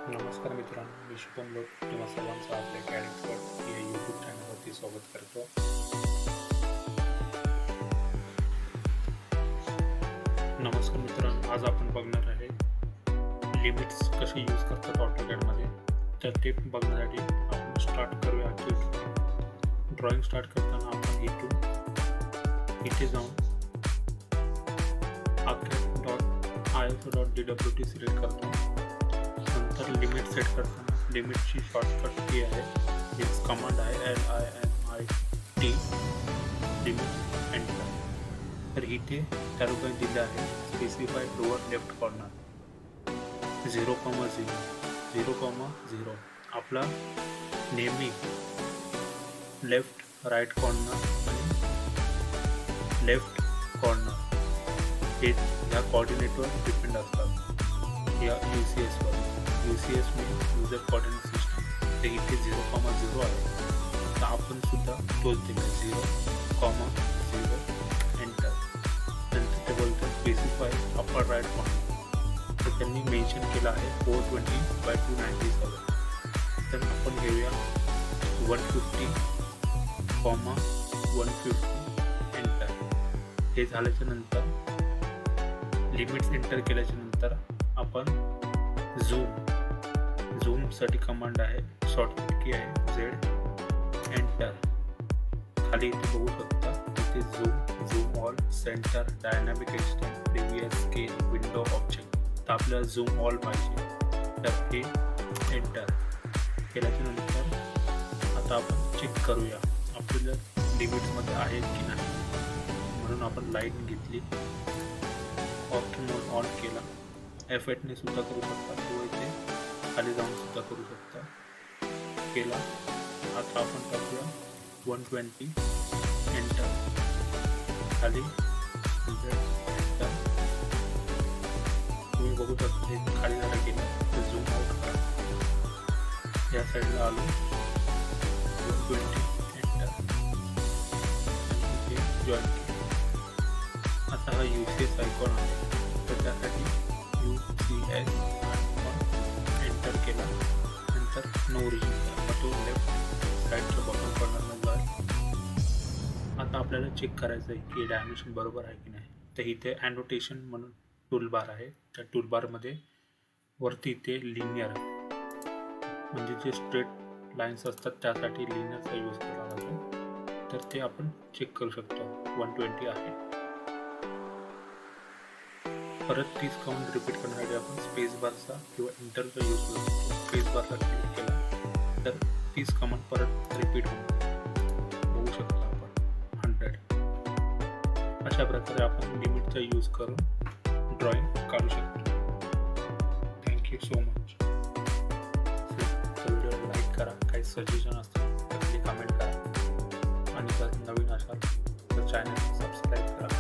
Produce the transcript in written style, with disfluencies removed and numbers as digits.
नमस्कार मित्रांनो, मी शुभम लोक तुम्हा सर्वांचं आपल्या कॅड एक्सपर्ट या यूट्यूब चॅनलवरती स्वागत करतो. नमस्कार मित्रांनो, आज आपण बघणार आहे लिमिट्स कसे यूज करतात ऑटोकॅडमध्ये. तर ते बघण्यासाठी आपण स्टार्ट करूया. ड्रॉइंग स्टार्ट करताना आपण इथे जाऊन AutoCAD.ISO.DWT सिलेक्ट करतो. नंतर लिमिट सेट करताना लिमिटची शॉर्टकट की आहे, हीच कमांड आहे LIMIT लिमिट एंटर. तर इथे त्या रूपाने दिलं आहे स्पेसिफाईड लोअर लेफ्ट कॉर्नर 0,0 आपला नेहमी लेफ्ट राईट कॉर्नर आणि लेफ्ट कॉर्नर हे ह्या कोऑर्डिनेटवर डिपेंड असतात. या UCS means user coordinate system, ते इथे 0,0 आहे. तर आपण सुद्धा तोच दिला 0,0 एंटर. नंतर ते बोलतात स्पेसिफाय अपर राईट कॉर्नर, तर त्यांनी मेन्शन केलं आहे 420/297. तर आपण घेऊया 150,150 एंटर. हे झाल्याच्या नंतर लिमिट्स एंटर केल्याच्या नंतर आपण झूम साठी कमांड आहे, शॉर्टकट की आहे Z एंटर. खाली इथे बघू शकता, इथे zoom all, centre, dynamic extend, previous scale, window, object. तर आपल्याला झूम ऑल पाहिजे, तर हे एंटर केल्याच्या नंतर आता आपण चेक करूया आपल्याला लिमिट्समध्ये आहे की नाही. म्हणून आपण लाईन घेतली, ऑप्शन मोड ऑन केला. F8 ने सुद्धा करू शकता, किंवा इथे खाली जाऊन सुद्धा करू शकता. केला. आता आपण टाकूया 120 एंटर. खाली 100 एंटर. तुम्ही बघू शकता हे खाली जरा गेलं तर झूम आउट करा. या साईडला आलो 120 एंटर. इथे जॉईन केलं. आता हा UCS आयकॉन आहे, तर त्यासाठी UCS एंटर केला. नंतर नो रिजन करा, तो लेफ्ट साईडच्या बॉटम कॉर्नरला जाईल. आता आपल्याला चेक करायचं आहे की डायमेन्शन बरोबर आहे की नाही. तर इथे ॲनोटेशन म्हणून टूलबार आहे. त्या टूलबारमध्ये वरती इथे लिनियर, म्हणजे जे स्ट्रेट लाईन्स असतात त्यासाठी लिनियरचा यूज केला जातो. तर ते आपण चेक करू शकतो. 120 आहे. परत तीच कमांड रिपीट करण्यासाठी आपण स्पेस बारचा किंवा इंटरचा यूज करू शकतो. स्पेस बारला क्लिक केला तर तीच कमांड परत रिपीट होईल. बघू शकता आपण 100. अशा प्रकारे आपण लिमिटचा यूज करून ड्रॉइंग काढू शकतो. Thank you so much. Video like करा. काही सजेशन असतील तर कमेंट करा, आणि जर नवीन असाल तर चॅनल सबस्क्राईब करा.